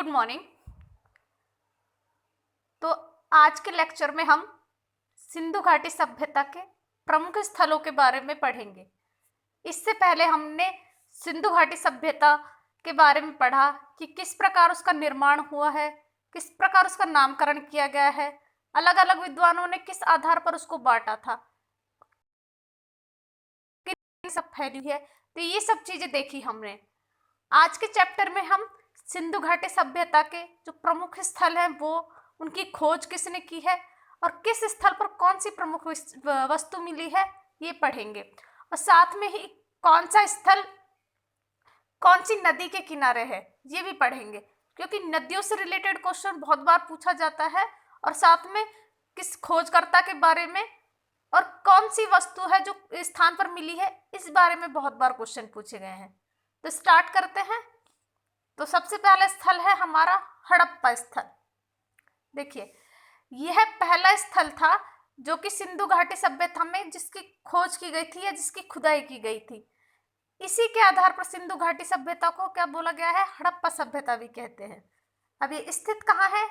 Good morning. तो आज के लेक्चर में हम सिंधु घाटी सभ्यता के प्रमुख स्थलों के बारे में पढ़ेंगे। इससे पहले हमने सिंधु घाटी सभ्यता के बारे में पढ़ा कि किस प्रकार उसका निर्माण हुआ है, किस प्रकार उसका नामकरण किया गया है, अलग अलग विद्वानों ने किस आधार पर उसको बांटा था, सब फैली है। तो ये सब चीजें देखी हमने। आज के चैप्टर में हम सिंधु घाटी सभ्यता के जो प्रमुख स्थल हैं वो उनकी खोज किसने की है और किस स्थल पर कौन सी प्रमुख वस्तु मिली है ये पढ़ेंगे। और साथ में ही कौन सा स्थल कौन सी नदी के किनारे है ये भी पढ़ेंगे, क्योंकि नदियों से रिलेटेड क्वेश्चन बहुत बार पूछा जाता है। और साथ में किस खोजकर्ता के बारे में और कौन सी वस्तु है जो स्थान पर मिली है इस बारे में बहुत बार क्वेश्चन पूछे गए हैं। तो स्टार्ट करते हैं। तो सबसे पहला स्थल है हमारा हड़प्पा स्थल। देखिए, यह पहला स्थल था जो कि सिंधु घाटी सभ्यता में जिसकी खोज की गई थी या जिसकी खुदाई की गई थी। इसी के आधार पर सिंधु घाटी सभ्यता को क्या बोला गया है, हड़प्पा सभ्यता भी कहते हैं। अब ये स्थित कहाँ है?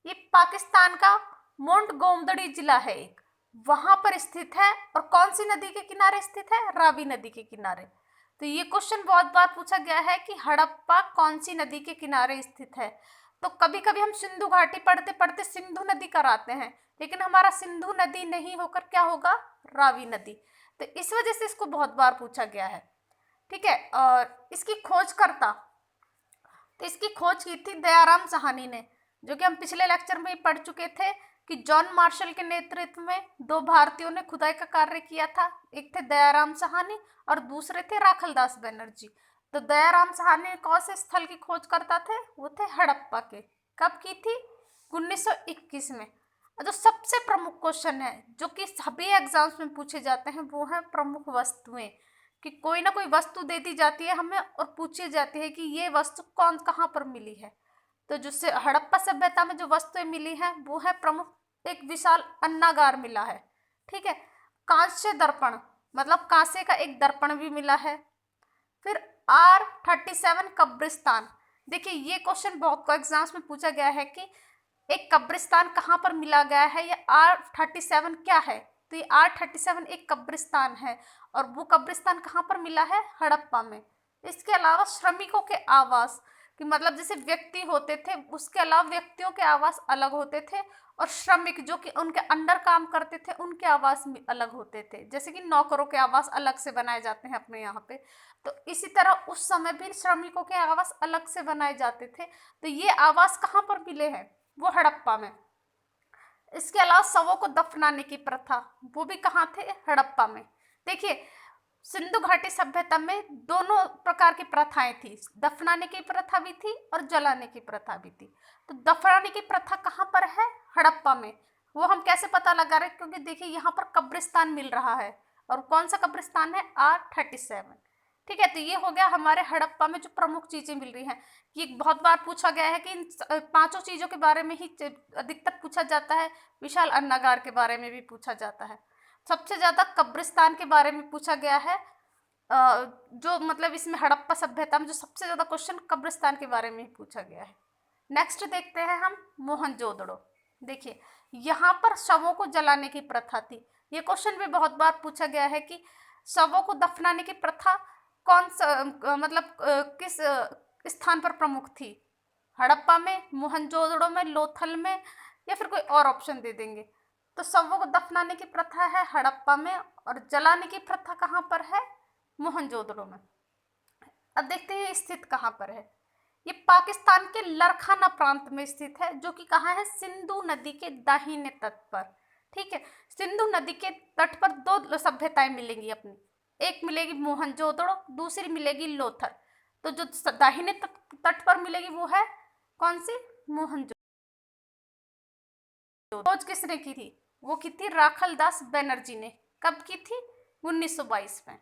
ये पाकिस्तान का मोंटगोमदड़ी जिला है एक, वहां पर स्थित है। और कौन सी नदी के किनारे स्थित है? रावी नदी के किनारे। तो ये क्वेश्चन बहुत बार पूछा गया है कि हड़प्पा कौन सी नदी के किनारे स्थित है। तो कभी कभी हम सिंधु घाटी पढ़ते पढ़ते सिंधु नदी कराते हैं, लेकिन हमारा सिंधु नदी नहीं होकर क्या होगा? रावी नदी। तो इस वजह से इसको बहुत बार पूछा गया है। ठीक है। और इसकी खोज करता, तो इसकी खोज की थी दयाराम साहनी ने, जो कि हम पिछले लेक्चर में ही पढ़ चुके थे कि जॉन मार्शल के नेतृत्व में दो भारतीयों ने खुदाई का कार्य किया था। एक थे दयाराम साहनी और दूसरे थे राखलदास बनर्जी। तो दयाराम साहनी कौन से स्थल की खोज करता थे? वो थे हड़प्पा के। कब की थी? 1921 में। और जो सबसे प्रमुख क्वेश्चन है जो कि सभी एग्जाम्स में पूछे जाते हैं वो है प्रमुख वस्तुएं, कि कोई ना कोई वस्तु दे दी जाती है हमें और पूछी जाती है कि ये वस्तु कौन कहाँ पर मिली है। तो जिससे हड़प्पा सभ्यता में जो वस्तुएं मिली हैं वो है प्रमुख एक विशाल अन्नागार मिला है। ठीक है। कांस्य दर्पण, मतलब कांसे का एक दर्पण भी मिला है। फिर R37 कब्रिस्तान। देखिए, ये क्वेश्चन बहुत को एग्जाम्स में पूछा गया है कि एक कब्रिस्तान कहाँ पर मिला गया है, या R37 क्या है। तो ये R37 एक कब्रिस्तान है और वो कब्रिस्तान कहाँ पर मिला है? हड़प्पा में। इसके अलावा श्रमिकों के आवास, कि मतलब जैसे व्यक्ति होते थे उसके अलावा व्यक्तियों के आवास अलग होते थे और श्रमिक जो कि उनके अंडर काम करते थे उनके आवास अलग होते थे। जैसे कि नौकरों के आवास अलग से बनाए जाते हैं अपने यहाँ पे, तो इसी तरह उस समय भी श्रमिकों के आवास अलग से बनाए जाते थे। तो ये आवास कहाँ पर मिले हैं? वो हड़प्पा में। इसके अलावा शवों को दफनाने की प्रथा, वो भी कहाँ थे? हड़प्पा में। देखिए, सिंधु घाटी सभ्यता में दोनों प्रकार की प्रथाएं थी, दफनाने की प्रथा भी थी और जलाने की प्रथा भी थी। तो दफनाने की प्रथा कहाँ पर है? हड़प्पा में। वो हम कैसे पता लगा रहे? क्योंकि देखिए यहाँ पर कब्रिस्तान मिल रहा है, और कौन सा कब्रिस्तान है? R37। ठीक है। तो ये हो गया हमारे हड़प्पा में जो प्रमुख चीजें मिल रही हैं। ये बहुत बार पूछा गया है कि इन पांचों चीजों के बारे में ही अधिकतर पूछा जाता है। विशाल अन्नागार के बारे में भी पूछा जाता है। सबसे ज्यादा कब्रिस्तान के बारे में पूछा गया है। जो मतलब इसमें हड़प्पा सभ्यता में जो सबसे ज्यादा क्वेश्चन कब्रिस्तान के बारे में ही पूछा गया है। नेक्स्ट देखते हैं हम मोहनजोदड़ो। देखिए, यहाँ पर शवों को जलाने की प्रथा थी। ये क्वेश्चन भी बहुत बार पूछा गया है कि शवों को दफनाने की प्रथा कौन सा मतलब किस स्थान पर प्रमुख थी? हड़प्पा में, मोहनजोदड़ो में, लोथल में, या फिर कोई और ऑप्शन दे देंगे। तो शवों को दफनाने की प्रथा है हड़प्पा में और जलाने की प्रथा कहाँ पर है? मोहनजोदड़ो में। अब देखते हैं स्थित कहाँ पर है। ये पाकिस्तान के लरखाना प्रांत में स्थित है, जो कि कहाँ है? सिंधु नदी के दाहिने तट पर। ठीक है। सिंधु नदी के तट पर दो सभ्यताएं मिलेंगी अपनी, एक मिलेगी मोहनजोदड़ो, दूसरी मिलेगी लोथल। तो जो दाहिने तट पर मिलेगी वो है कौन सी? मोहनजोदड़ो। खोज किसने की थी? वो की थी राखलदास बनर्जी ने। कब की थी? 1922 में।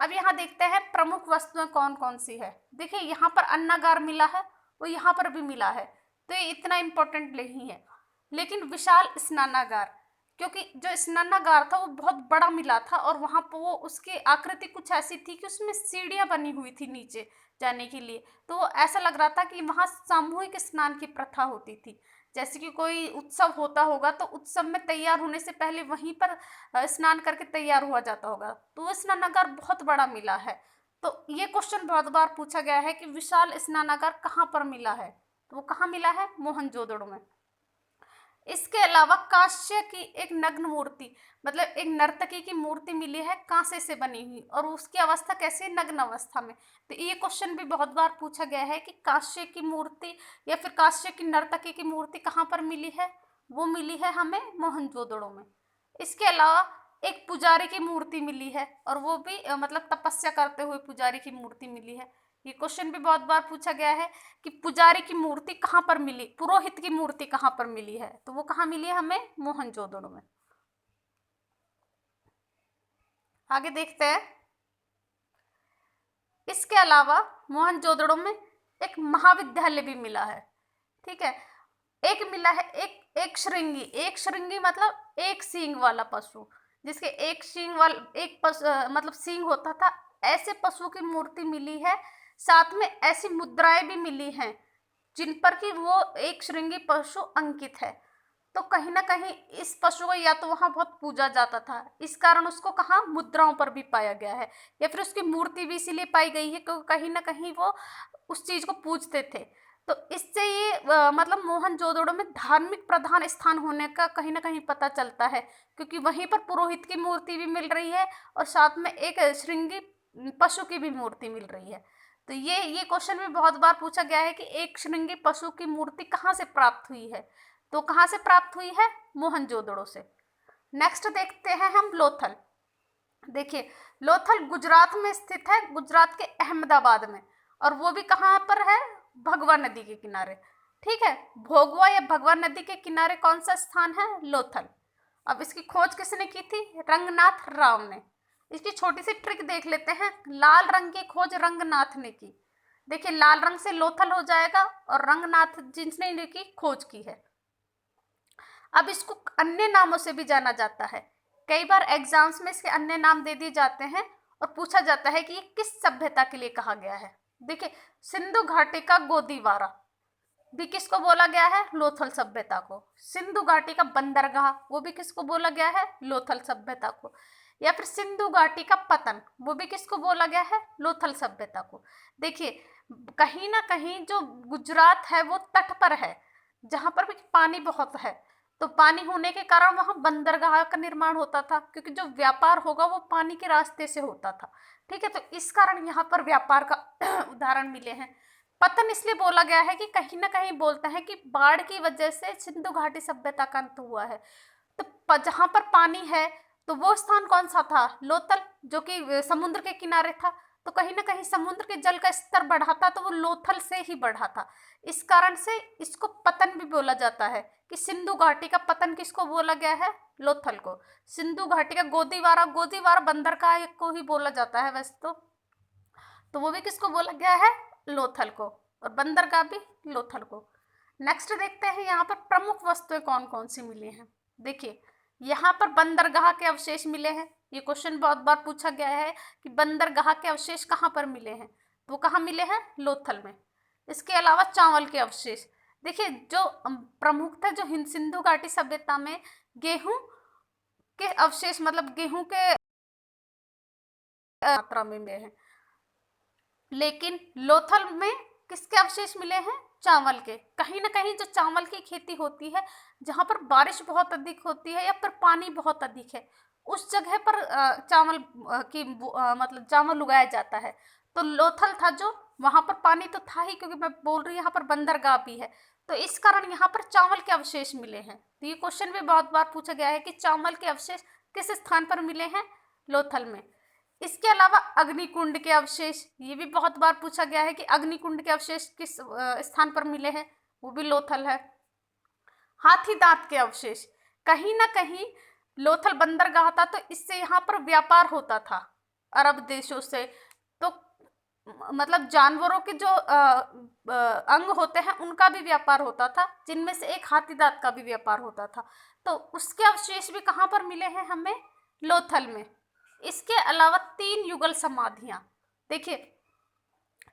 अब यहाँ देखते हैं प्रमुख वस्तुएं कौन कौन सी है। देखिए, यहाँ पर अन्नागार मिला है, वो यहाँ पर भी मिला है, तो ये इतना इंपॉर्टेंट नहीं है। लेकिन विशाल स्नानागार, क्योंकि जो स्नानागार था वो बहुत बड़ा मिला था और वहां पर वो उसकी आकृति कुछ ऐसी थी कि उसमें सीढ़ियां बनी हुई थी नीचे जाने के लिए। तो वो ऐसा लग रहा था कि वहां सामूहिक स्नान की प्रथा होती थी। जैसे कि कोई उत्सव होता होगा तो उत्सव में तैयार होने से पहले वहीं पर स्नान करके तैयार हुआ जाता होगा। तो वो स्नानागार बहुत बड़ा मिला है। तो ये क्वेश्चन बहुत बार पूछा गया है कि विशाल स्नानागार कहाँ पर मिला है। तो वो कहाँ मिला है? मोहनजोदड़ो में। इसके अलावा कांस्य की एक नग्न मूर्ति, मतलब एक नर्तकी की मूर्ति मिली है कांसे से बनी हुई, और उसकी अवस्था कैसी है? नग्न अवस्था में। तो ये क्वेश्चन भी बहुत बार पूछा गया है कि कांस्य की मूर्ति या फिर कांस्य की नर्तकी की मूर्ति कहाँ पर मिली है? वो मिली है हमें मोहनजोदड़ो में। इसके अलावा एक पुजारी की मूर्ति मिली है, और वो भी मतलब तपस्या करते हुए पुजारी की मूर्ति मिली है। ये क्वेश्चन भी बहुत बार पूछा गया है कि पुजारी की मूर्ति कहाँ पर मिली, पुरोहित की मूर्ति कहाँ पर मिली है। तो वो कहाँ मिली है हमें? मोहनजोदड़ो में। आगे देखते हैं। इसके अलावा मोहनजोदड़ो में एक महाविद्यालय भी मिला है। ठीक है, एक मिला है एक श्रृंगी। एक श्रृंगी मतलब एक सींग वाला पशु, जिसके एक सींग वाला एक मतलब सींग होता था, ऐसे पशु की मूर्ति मिली है। साथ में ऐसी मुद्राएं भी मिली हैं जिन पर कि वो एक श्रृंगी पशु अंकित है। तो कहीं ना कहीं इस पशु को या तो वहां बहुत पूजा जाता था, इस कारण उसको कहाँ मुद्राओं पर भी पाया गया है, या फिर उसकी मूर्ति भी इसीलिए पाई गई है क्योंकि कहीं ना कहीं वो उस चीज को पूजते थे। तो इससे ये मतलब मोहनजोदड़ो में धार्मिक प्रधान स्थान होने का कहीं ना कहीं पता चलता है, क्योंकि वहीं पर पुरोहित की मूर्ति भी मिल रही है और साथ में एक श्रृंगी पशु की भी मूर्ति मिल रही है। तो ये क्वेश्चन भी बहुत बार पूछा गया है कि एक श्रृंगी पशु की मूर्ति कहाँ से प्राप्त हुई है। तो कहाँ से प्राप्त हुई है? मोहनजोदड़ो से। नेक्स्ट देखते हैं हम लोथल। देखिए, लोथल गुजरात में स्थित है, गुजरात के अहमदाबाद में, और वो भी कहाँ पर है? भगवा नदी के किनारे। ठीक है, भोगवा या भगवा नदी के किनारे कौन सा स्थान है? लोथल। अब इसकी खोज किसने की थी? रंगनाथ राव ने। इसकी छोटी सी ट्रिक देख लेते हैं। लाल रंग की खोज रंगनाथ ने की। देखिए, लाल रंग से लोथल हो जाएगा, और रंगनाथ जिसने की खोज की है। अब इसको अन्य नामों से भी जाना जाता है। कई बार एग्जाम्स में इसके अन्य नाम दे दिए जाते हैं और पूछा जाता है कि ये किस सभ्यता के लिए कहा गया है। देखिए, सिंधु घाटी का गोदीवारा भी किसको बोला गया है? लोथल सभ्यता को। सिंधु घाटी का बंदरगाह, वो भी किसको बोला गया है? लोथल सभ्यता को। या फिर सिंधु घाटी का पतन, वो भी किसको बोला गया है? लोथल सभ्यता को। देखिए, कहीं ना कहीं जो गुजरात है वो तट पर है, जहां पर भी पानी बहुत है। तो पानी होने के कारण वहां बंदरगाह का निर्माण होता था, क्योंकि जो व्यापार होगा वो पानी के रास्ते से होता था। ठीक है, तो इस कारण यहाँ पर व्यापार का उदाहरण मिले हैं। पतन इसलिए बोला गया है कि कहीं ना कहीं बोलते हैं कि बाढ़ की वजह से सिंधु घाटी सभ्यता का अंत हुआ है। तो जहां पर पानी है तो वो स्थान कौन सा था? लोथल, जो कि समुद्र के किनारे था। तो कहीं ना कहीं समुद्र के जल का स्तर बढ़ा था, तो वो लोथल से ही बढ़ा था। इस कारण से इसको पतन भी बोला जाता है कि सिंधु घाटी का पतन किसको बोला गया है? लोथल को। सिंधु घाटी का गोदीवारा, गोदीवारा बंदरगाह को ही बोला जाता है वैसे तो वो भी किसको बोला गया है? लोथल को। और बंदरगाह भी लोथल को। नेक्स्ट देखते हैं यहाँ पर प्रमुख वस्तुएं कौन कौन सी मिली हैं। देखिए, यहाँ पर बंदरगाह के अवशेष मिले हैं। ये क्वेश्चन बहुत बार पूछा गया है कि बंदरगाह के अवशेष कहाँ पर मिले हैं। तो कहाँ मिले हैं? लोथल में। इसके अलावा चावल के अवशेष। देखिए, जो प्रमुख था, जो सिंधु घाटी सभ्यता में गेहूं के अवशेष, मतलब गेहूं के मात्रा में मिले हैं। लेकिन लोथल में किसके अवशेष मिले हैं? चावल के। कहीं ना कहीं जो चावल की खेती होती है, जहां पर बारिश बहुत अधिक होती है या फिर पानी बहुत अधिक है, उस जगह पर चावल मतलब चावल उगाया जाता है। तो लोथल था जो, वहां पर पानी तो था ही, क्योंकि मैं बोल रही हूँ यहाँ पर बंदरगाह भी है। तो इस कारण यहाँ पर चावल के अवशेष मिले हैं। तो ये क्वेश्चन भी बहुत बार पूछा गया है कि चावल के अवशेष किस स्थान पर मिले हैं? लोथल में। इसके अलावा अग्निकुंड के अवशेष, ये भी बहुत बार पूछा गया है कि अग्निकुंड के अवशेष किस स्थान पर मिले हैं। वो भी लोथल है। हाथी दांत के अवशेष, कहीं ना कहीं लोथल बंदरगाह था, तो इससे यहाँ पर व्यापार होता था अरब देशों से। तो मतलब जानवरों के जो अंग होते हैं उनका भी व्यापार होता था, जिनमें से एक हाथी दांत का भी व्यापार होता था। तो उसके अवशेष भी कहाँ पर मिले हैं हमें? लोथल में। इसके अलावा 3 युगल समाधियां। देखिए,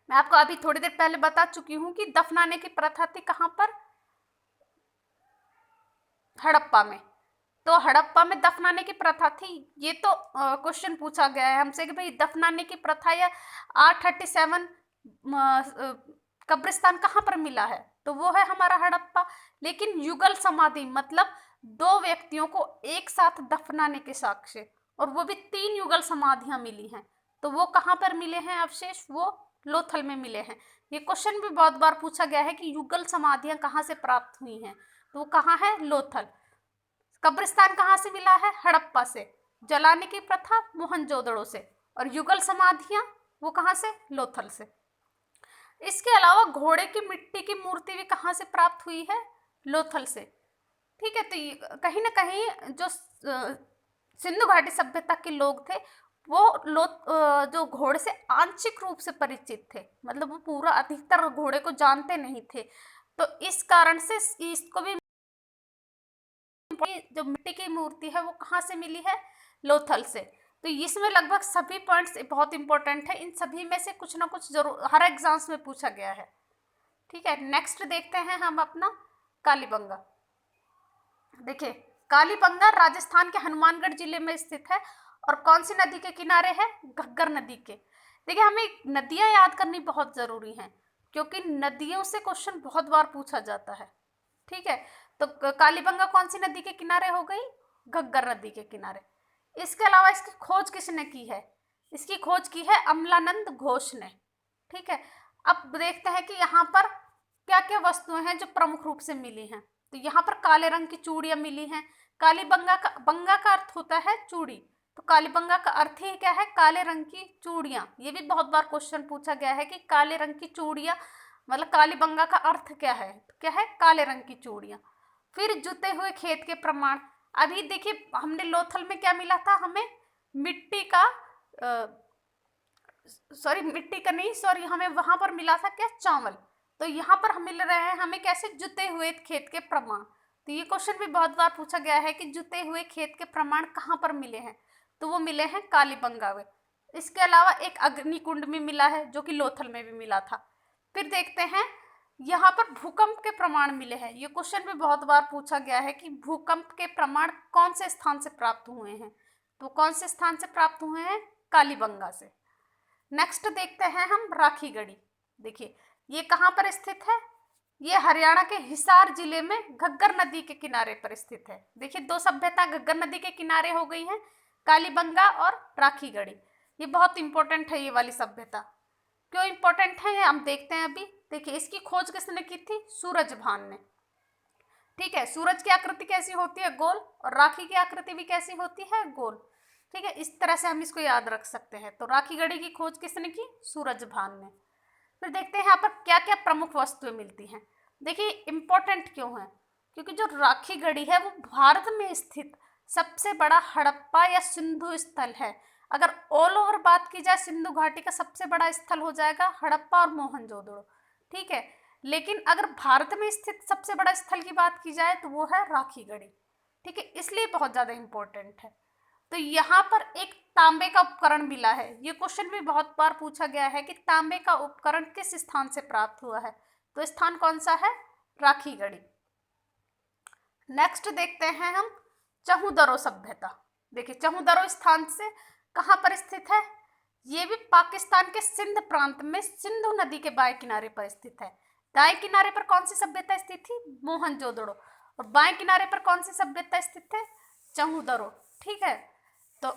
मैं आपको अभी थोड़ी देर पहले बता चुकी हूँ कि दफनाने की प्रथा थी कहाँ पर? हड़प्पा में। तो हड़प्पा में दफनाने की प्रथा थी। ये तो क्वेश्चन पूछा गया है हमसे कि भाई दफनाने की प्रथा या R37 कब्रिस्तान कहाँ पर मिला है? तो वो है हमारा हड़प्पा। लेकिन युगल समाधि मतलब 2 व्यक्तियों को एक साथ दफनाने के साक्ष्य, और वो भी 3 युगल समाधियां मिली हैं। तो वो कहाँ पर मिले हैं अवशेष? वो लोथल में मिले हैं। ये क्वेश्चन भी बहुत बार पूछा गया है कि युगल समाधियां कहाँ से प्राप्त हुई हैं? तो वो कहाँ है? लोथल। कब्रिस्तान कहाँ से मिला है? हड़प्पा से। जलाने की प्रथा मोहनजोदड़ो से। और युगल समाधियां वो कहाँ से? लोथल से। इसके अलावा घोड़े की मिट्टी की मूर्ति भी कहाँ से प्राप्त हुई है? लोथल से। ठीक है, तो कहीं ना कहीं जो सिंधु घाटी सभ्यता के लोग थे वो जो घोड़े से आंशिक रूप से परिचित थे, मतलब वो पूरा अधिकतर घोड़े को जानते नहीं थे। तो इस कारण से इसको भी जो मिट्टी की मूर्ति है वो कहाँ से मिली है? लोथल से। तो इसमें लगभग सभी पॉइंट्स बहुत इंपॉर्टेंट है। इन सभी में से कुछ ना कुछ जरूर हर एग्जाम्स में पूछा गया है। ठीक है, नेक्स्ट देखते हैं हम अपना कालीबंगा। देखिए, कालीबंगा राजस्थान के हनुमानगढ़ जिले में स्थित है और कौन सी नदी के किनारे है? घग्गर नदी के। देखिए, हमें नदियां याद करनी बहुत जरूरी हैं क्योंकि नदियों से क्वेश्चन बहुत बार पूछा जाता है। ठीक है, तो कालीबंगा कौन सी नदी के किनारे हो गई? घग्गर नदी के किनारे। इसके अलावा इसकी खोज किसने की है? इसकी खोज की है अमलानंद घोष ने। ठीक है, अब देखते हैं कि यहाँ पर क्या क्या वस्तुएं हैं जो प्रमुख रूप से मिली हैं। तो यहाँ पर काले रंग की चूड़ियां मिली हैं। बंगा का अर्थ होता है चूड़ी, तो कालीबंगा का अर्थ ही क्या है? काले रंग की चूड़ियां। ये भी बहुत बार क्वेश्चन पूछा गया है कि काले रंग की चूड़ियां मतलब कालीबंगा का अर्थ क्या है? तो क्या है? काले रंग की चूड़ियां। फिर जुते हुए खेत के प्रमाण। अभी देखिए, हमने लोथल में क्या मिला था हमें? मिट्टी का मिट्टी का नहीं, हमें वहां पर मिला था क्या? चावल। तो यहाँ पर हम मिल रहे हैं हमें कैसे? जुते हुए खेत के प्रमाण। तो ये क्वेश्चन भी बहुत बार पूछा गया है कि जुते हुए खेत के प्रमाण कहाँ पर मिले हैं? तो वो मिले हैं कालीबंगा में। इसके अलावा एक अग्निकुंड में मिला है जो कि लोथल में भी मिला था। फिर देखते हैं यहाँ पर भूकंप के प्रमाण मिले हैं। ये क्वेश्चन भी बहुत बार पूछा गया है कि भूकंप के प्रमाण कौन से स्थान से प्राप्त हुए हैं? तो कौन से स्थान से प्राप्त हुए हैं? कालीबंगा से। नेक्स्ट देखते हैं हम राखी गढ़ी। देखिए, ये कहाँ पर स्थित है? ये हरियाणा के हिसार जिले में घग्गर नदी के किनारे पर स्थित है। देखिए, 2 सभ्यता घग्गर नदी के किनारे हो गई हैं, कालीबंगा और राखी गढ़ी। ये बहुत इंपॉर्टेंट है ये वाली सभ्यता। क्यों इंपॉर्टेंट है ये हम देखते हैं अभी। देखिए, इसकी खोज किसने की थी? सूरजभान ने। ठीक है, सूरज की आकृति कैसी होती है? गोल। और राखी की आकृति भी कैसी होती है? गोल। ठीक है, इस तरह से हम इसको याद रख सकते हैं। तो राखी गढ़ी की खोज किसने की? सूरजभान ने। फिर देखते हैं यहाँ पर क्या क्या प्रमुख वस्तुएं मिलती हैं। देखिए, इंपॉर्टेंट क्यों है? क्योंकि जो राखी गढ़ी है वो भारत में स्थित सबसे बड़ा हड़प्पा या सिंधु स्थल है। अगर ऑल ओवर बात की जाए, सिंधु घाटी का सबसे बड़ा स्थल हो जाएगा हड़प्पा और मोहनजोदड़ो। ठीक है, लेकिन अगर भारत में स्थित सबसे बड़ा स्थल की बात की जाए तो वो है राखी गढ़ी। ठीक है, इसलिए बहुत ज्यादा इंपॉर्टेंट है। तो यहाँ पर एक तांबे का उपकरण मिला है। ये क्वेश्चन भी बहुत बार पूछा गया है कि तांबे का उपकरण किस स्थान से प्राप्त हुआ है? तो स्थान कौन सा है? राखी गढ़ी। नेक्स्ट देखते हैं हम चहुदरो सभ्यता। देखिए, चहुदरो स्थान से कहाँ पर स्थित है? ये भी पाकिस्तान के सिंध प्रांत में सिंधु नदी के बाएं किनारे पर स्थित है। दाएं किनारे पर कौन सी सभ्यता स्थित थी? मोहनजोदड़ो। और बाएं किनारे पर कौन सी सभ्यता स्थित है? चहुदरो। ठीक है, तो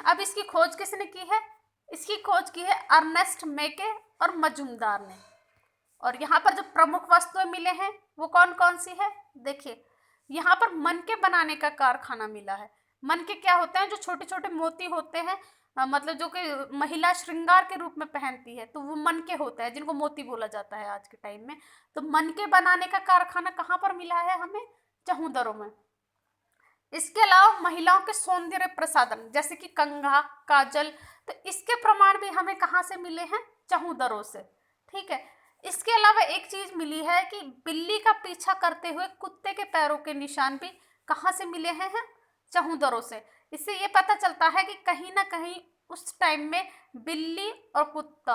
अब इसकी खोज किसने की है? इसकी खोज की है अर्नेस्ट मेके और मजूमदार ने। और यहाँ पर जो प्रमुख वस्तुएं मिले हैं वो कौन कौन सी है? देखिए, यहाँ पर मनके बनाने का कारखाना मिला है। मनके क्या होते हैं? जो छोटे छोटे मोती होते हैं, मतलब जो कि महिला श्रृंगार के रूप में पहनती है, तो वो मनके होते हैं जिनको मोती बोला जाता है आज के टाइम में। तो मनके बनाने का कारखाना कहाँ पर मिला है हमें? चहुदरो में। इसके अलावा महिलाओं के सौंदर्य प्रसाधन जैसे कि कंघा, काजल, तो इसके प्रमाण भी हमें कहाँ से मिले हैं? चहुदरों से। ठीक है, इसके अलावा एक चीज मिली है कि बिल्ली का पीछा करते हुए कुत्ते के पैरों के निशान भी कहाँ से मिले हैं? चहुदरों से। इससे ये पता चलता है कि कहीं ना कहीं उस टाइम में बिल्ली और कुत्ता,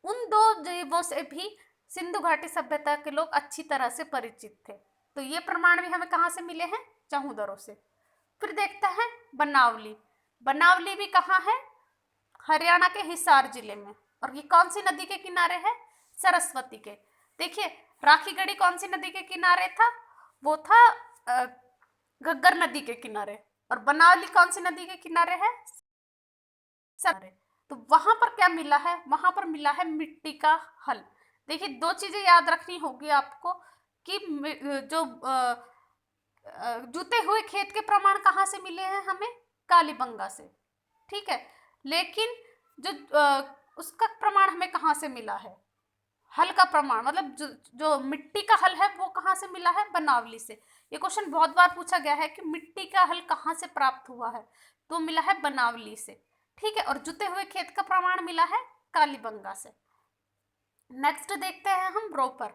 उन दो जीवों से भी सिंधु घाटी सभ्यता के लोग अच्छी तरह से परिचित थे। तो ये प्रमाण भी हमें कहाँ से मिले हैं? चहुदरों से। फिर देखते हैं बनावली। बनावली भी कहाँ है? हरियाणा के हिसार जिले में। और ये कौन सी नदी के किनारे है? सरस्वती के। देखिए, राखी गढ़ी कौन सी नदी के किनारे था? वो था घग्गर नदी के किनारे। और बनावली कौन सी नदी के किनारे है? सर, तो वहां पर क्या मिला है? वहां पर मिला है मिट्टी का हल। देखिए, दो चीजें याद रखनी होगी आपको कि जो जुते हुए खेत के प्रमाण कहाँ से मिले हैं हमें? कालीबंगा से। ठीक है, लेकिन जो उसका प्रमाण हमें कहाँ से मिला है? हल का प्रमाण, मतलब जो मिट्टी का हल है वो कहाँ से मिला है? बनावली से। ये क्वेश्चन बहुत बार पूछा गया है कि मिट्टी का हल कहाँ से प्राप्त हुआ है, तो मिला है बनावली से। ठीक है, और जुते हुए खेत का प्रमाण मिला है कालीबंगा से। नेक्स्ट देखते हैं हम रोपर।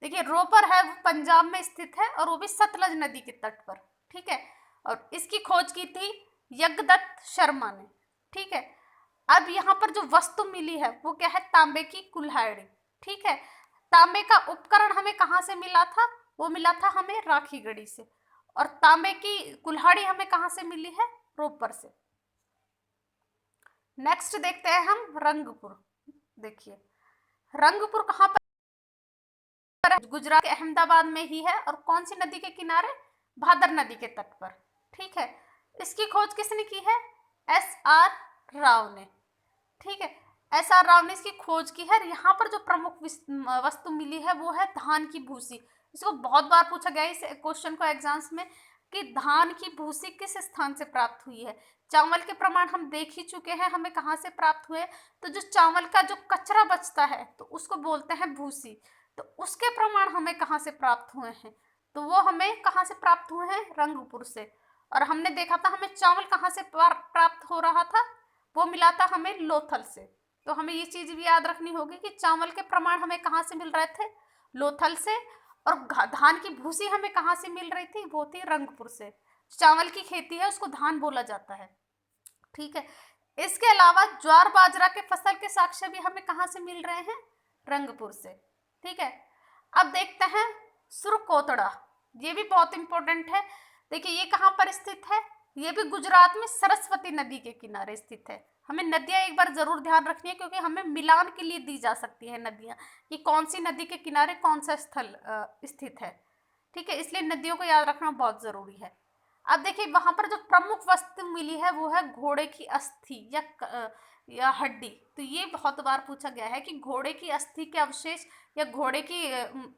देखिए, रोपर है वो पंजाब में स्थित है और वो भी सतलज नदी के तट पर। ठीक है, और इसकी खोज की थी यज्ञदत्त शर्मा ने। ठीक है, अब यहाँ पर जो वस्तु मिली है वो क्या है? तांबे की कुल्हाड़ी। ठीक है, तांबे का उपकरण हमें कहाँ से मिला था? वो मिला था हमें राखी गढ़ी से। और तांबे की कुल्हाड़ी हमें कहाँ से मिली है? रोपर से। नेक्स्ट देखते हैं हम रंगपुर। देखिए, रंगपुर कहाँ पर? गुजरात के अहमदाबाद में ही है। और कौन सी नदी के किनारे? भादर नदी के तट पर। ठीक है, इसकी खोज किसने की है? S.R. राव ने। ठीक है, S.R. राव ने इसकी खोज की है। यहाँ पर जो प्रमुख वस्तु मिली है वो है धान की भूसी। इसको बहुत बार पूछा गया है इस क्वेश्चन को एग्जाम्स में कि धान की भूसी किस स्थान से प्राप्त हुई है। चावल के प्रमाण हम देख ही चुके हैं, हमें कहाँ से प्राप्त हुए? तो जो चावल का जो कचरा बचता है तो उसको बोलते हैं भूसी। तो उसके प्रमाण हमें कहाँ से प्राप्त हुए हैं? तो वो हमें कहाँ से प्राप्त हुए हैं? रंगपुर से। और हमने देखा था हमें चावल कहाँ से प्राप्त हो रहा था? वो मिला था हमें लोथल से। तो हमें ये चीज भी याद रखनी होगी कि चावल के प्रमाण हमें कहाँ से मिल रहे थे? लोथल से। और धान की भूसी हमें कहाँ से मिल रही थी? वो थी रंगपुर से। चावल की खेती है उसको धान बोला जाता है। ठीक है, इसके अलावा ज्वार बाजरा के फसल के साक्ष्य भी हमें कहाँ से मिल रहे हैं? रंगपुर से। ठीक है, अब देखते हैं सुरकोतड़ा। ये भी बहुत इंपॉर्टेंट है। देखिए, ये कहाँ पर स्थित है? ये भी गुजरात में सरस्वती नदी के किनारे स्थित है। हमें नदियां एक बार जरूर ध्यान रखनी है क्योंकि हमें मिलान के लिए दी जा सकती है नदियां कि कौन सी नदी के किनारे कौन सा स्थल स्थित है। ठीक है, इसलिए नदियों को याद रखना बहुत जरूरी है। अब देखिए, वहां पर जो प्रमुख वस्तु मिली है वो है घोड़े की अस्थि या हड्डी। तो ये बहुत बार पूछा गया है कि घोड़े की अस्थि के अवशेष या घोड़े की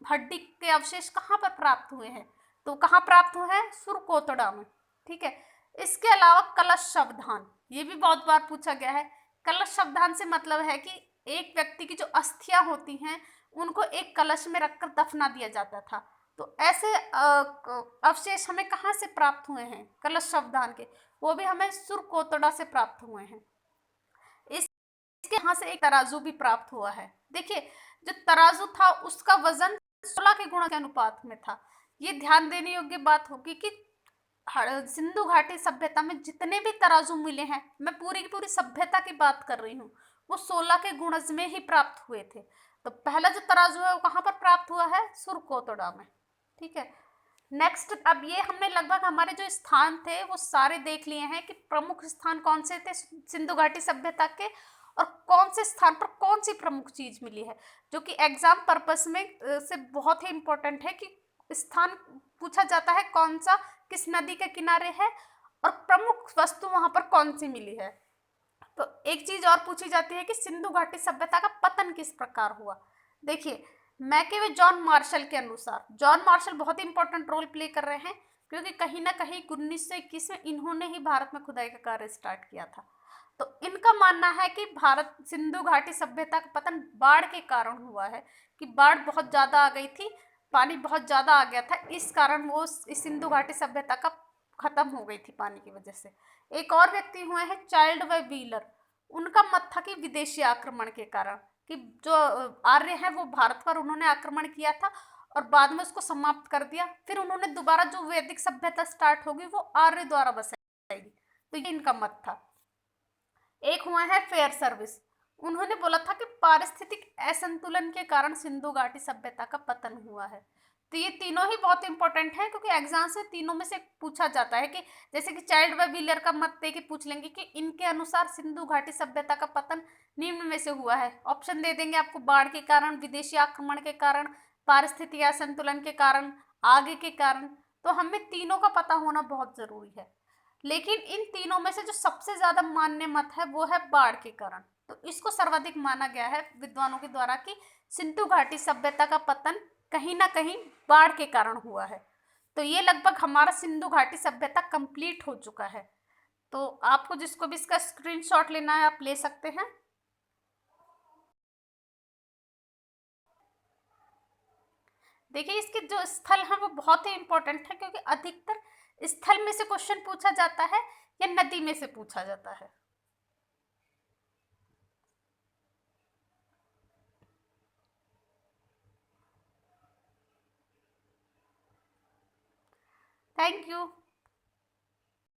हड्डी के अवशेष कहाँ पर प्राप्त हुए हैं? तो कहाँ प्राप्त हुए हैं? सुरकोतड़ा में। ठीक है, इसके अलावा कलश शवदान, ये भी बहुत बार पूछा गया है। कलश शवदान से मतलब है कि एक व्यक्ति की जो अस्थियां होती हैं उनको एक कलश में रखकर दफना दिया जाता था। तो ऐसे अवशेष हमें कहाँ से प्राप्त हुए हैं? कलश शवदान के। वो भी हमें सुरकोतड़ा से प्राप्त हुए हैं। इसके यहाँ से एक तराजू भी प्राप्त हुआ है। देखिए, जो तराजू था उसका वजन 16 के गुणा के अनुपात में था। ये ध्यान देने योग्य बात होगी कि सिंधु घाटी सभ्यता में जितने भी तराजू मिले हैं, मैं पूरी की पूरी सभ्यता की बात कर रही हूँ, वो 16 के गुणज में ही प्राप्त हुए थे। तो पहला जो तराजू है वो कहाँ पर प्राप्त हुआ है? सुरकोतड़ा में। ठीक है, नेक्स्ट, अब ये हमने लगभग हमारे जो स्थान थे वो सारे देख लिए हैं कि प्रमुख स्थान कौन से थे सिंधु घाटी सभ्यता के और कौन से स्थान पर कौन सी प्रमुख चीज मिली है, जो कि एग्जाम पर्पस में से बहुत ही इंपॉर्टेंट है कि स्थान पूछा जाता है कौन सा किस नदी के किनारे है और प्रमुख वस्तु वहां पर कौन सी मिली है। तो एक चीज और पूछी जाती है कि सिंधु घाटी सभ्यता का पतन किस प्रकार हुआ। देखिए, मैके व जॉन मार्शल के अनुसार, जॉन मार्शल बहुत ही इंपॉर्टेंट रोल प्ले कर रहे हैं क्योंकि कहीं ना कहीं 1921 में इन्होंने ही भारत में खुदाई का कार्य स्टार्ट किया था। तो इनका मानना है कि भारत सिंधु घाटी सभ्यता का पतन बाढ़ के कारण हुआ है, कि बाढ़ बहुत ज्यादा आ गई थी, पानी बहुत ज्यादा आ गया था, इस कारण वो इस सिंधु घाटी सभ्यता का खत्म हो गई थी पानी की वजह से। एक और व्यक्ति हुए हैं चाइल्ड व व्हीलर, उनका मत था कि विदेशी आक्रमण के कारण। कि जो आर्य हैं वो भारत पर उन्होंने आक्रमण किया था और बाद में उसको समाप्त कर दिया। फिर उन्होंने दोबारा जो वैदिक सभ्यता स्टार्ट होगी वो आर्य द्वारा बसाएगी। तो ये इनका मत था। एक हुआ है फेयर सर्विस। उन्होंने बोला था कि पारिस्थितिक असंतुलन के कारण सिंधु घाटी सभ्यता का पतन हुआ है। तो ये तीनों ही बहुत इंपॉर्टेंट है, क्योंकि एग्जाम से तीनों में से पूछा जाता है कि जैसे कि चाइल्ड व व्हीलर का मत दे के पूछ लेंगे कि इनके अनुसार सिंधु घाटी सभ्यता का पतन निम्न में से हुआ है। ऑप्शन दे देंगे आपको, बाढ़ के कारण, विदेशी आक्रमण के कारण, पारिस्थितिक असंतुलन के कारण, आगे के कारण। तो हमें तीनों का पता होना बहुत जरूरी है। लेकिन इन तीनों में से जो सबसे ज्यादा मान्य मत है वो है बाढ़ के कारण। तो इसको सर्वाधिक माना गया है विद्वानों के द्वारा कि सिंधु घाटी सभ्यता का पतन कहीं ना कहीं बाढ़ के कारण हुआ है। तो ये लगभग हमारा सिंधु घाटी सभ्यता कंप्लीट हो चुका है। तो आपको जिसको भी इसका स्क्रीनशॉट लेना है आप ले सकते हैं। देखिए इसके जो स्थल हैं वो बहुत ही इंपॉर्टेंट है, क्योंकि अधिकतर स्थल में से क्वेश्चन पूछा जाता है या नदी में से पूछा जाता है। Thank you.